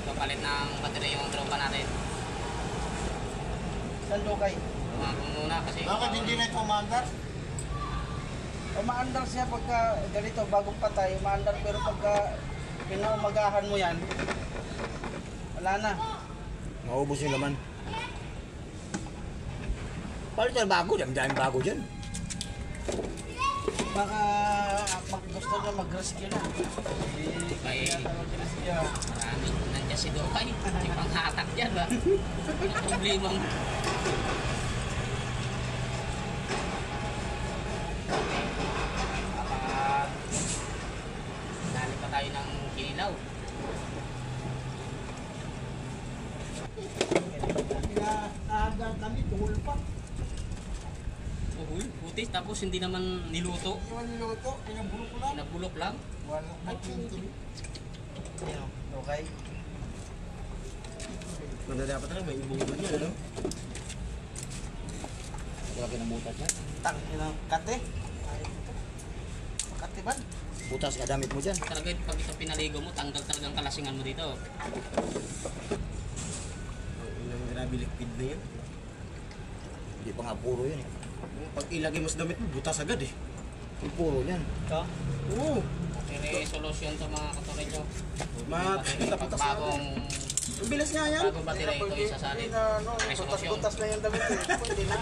Papalit ng battery yung tropa natin. Saan Lukay? Muna kasi... Bakit hindi na ito umaandar? Umaandar siya pagka ganito, bagong patay, umaandar. Pero pagka pinaumagahan mo yan, wala na. Maubos yung laman. Palit na bago, dami bago dyan. Baka gusto niya mag-rescue na. Kaya... Maraming nandiyan si Dokay. May panghatak dyan ba? Ang problema mo. Dali pa tayo ng kinilaw. Pinahagad kami, tuhol pa. Uhul, putis, tapos hindi naman niluto. Iwan niluto, pinabulok lang. Pinabulok lang. Wala na pinto. Lukay. Manda dapat na may ibungan niya, ano? Wala kinamutas niya. Ng kate. Kate ba? Butas ka damit mo dyan. Talaga pag ito pinaligo mo, tanggal talagang kalasingan mo dito. Yung grabe liquid na yan. Hindi pa nga puro yan eh. Pag ilagay mo sa damit mo, butas agad eh. Yung puro yan. Ito? Oo. May solution to mga katorilyo. Butas na Bagong ang bilis nga yan. bagong battery ito isasalin. May solusyon. Butas na yung damit eh. Pwede na.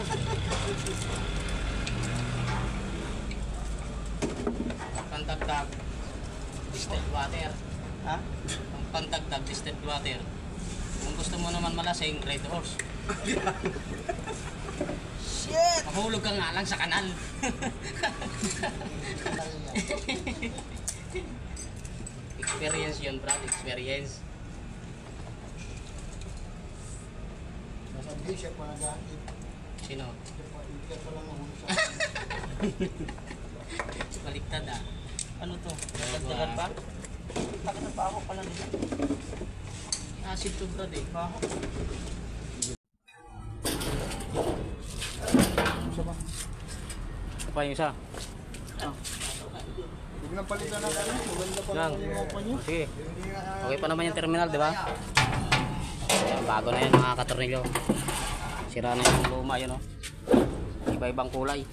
Pantagdag distilled water. Ha? Ang pantagdag distilled water. Kung gusto mo naman malasing, Red Horse. Shit! Mahulog ka nga lang sa kanal. Experience yun, Brad. Experience. Nasabi siya pa nag-aakit. Sino? Siya pa lang nahuli sa Baliktad ah. Ano to? Dagdagan pa? Bakit na pa ako pala nila? Acid to, Brad eh. Baho. Apa yung isa? Huwag na palitan na kami. Maganda pa Lang. lang yung opa niyo. Sige. Okay pa naman yung terminal, di ba? Ayan, bago na yan mga katornilyo. Sira na yung luma yun, oh. Iba-ibang kulay.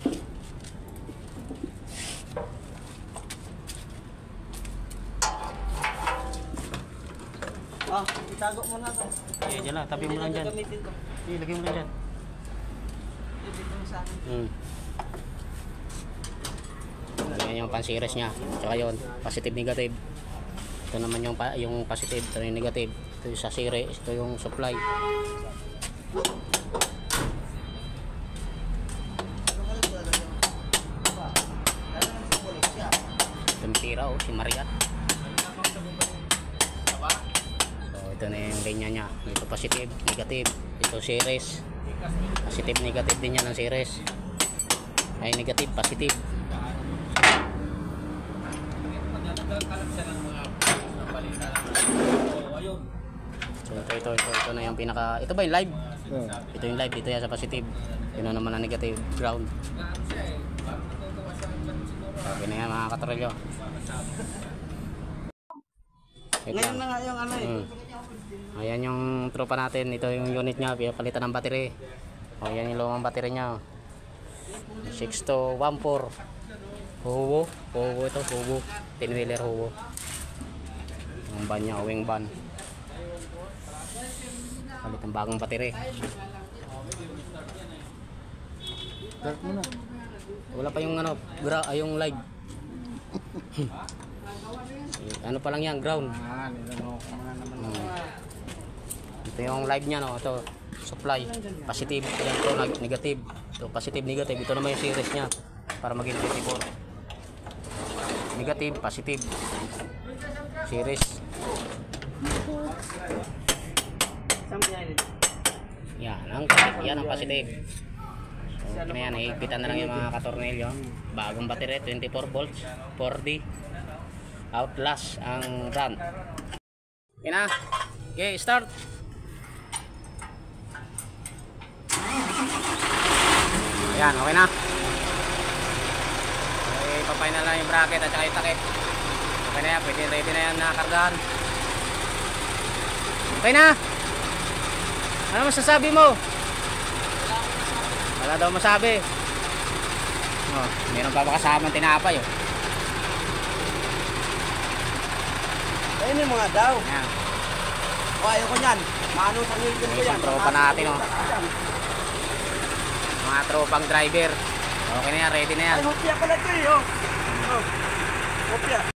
Ah, itago mo na to. Okay, dyan lang. Tabi mo lang dyan. Gamitin to. Sige, lagay mo lang dyan. Dito mo sa akin. Ayan yung pansires niya. Tsaka yun, positive negative. Ito naman yung positive, ito yung negative. Ito yung sa sire, ito yung supply. Ito yung tira, oh, si Mariat. So ito na yung linya niya. Ito positive, negative. Ito series. Positive, negative din yan ang series. Ay negative, positive. So ito na yung pinaka, ito ba yung live? Ito yung live, dito yan sa positive. Ito naman ang negative, ground. Okay na yan mga katorelyo. Ngayon na nga yung ano eh. Ayan yung tropa natin, ito yung unit nya, palitan ng battery. O yan yung lumang battery nya. 6214 Huwo, ito, Huwo. 10-wheeler Huwo. Ang van nya, wing van. Palit ang bagong battery. Dark mo na. Wala pa yung ano, yung live. Ano pa lang yan, ground. Nilanok ko na naman. Ito yung live nya, no? Ito, supply, positive, yan to, negative. Ito, positive, negative. Ito naman yung series nya para maging 24. Negative, positive. Series. Yan ang positive. So, ano yan, higpitan na lang yung mga katornilyo. Bagong battery, 24 volts, 4D. Outlast ang run. Okay na. Okay, start. Ayan, okay na. Okay, papay na lang yung bracket at saka yung takip. Okay na yan, pwede ready na yan nakakargahan. Okay na? Ano masasabi mo? Wala daw masabi. Oh, meron pa ba kasamang tinapay oh. Ayun yung mga daw. Yan. O, ayaw ko yan. Maano sa ngipin ko yan. Isang tropa natin oh. Mga tropang driver. Okay na yan, ready na yan. Ay, hopya pala ito eh, oh. Oh. Hopya.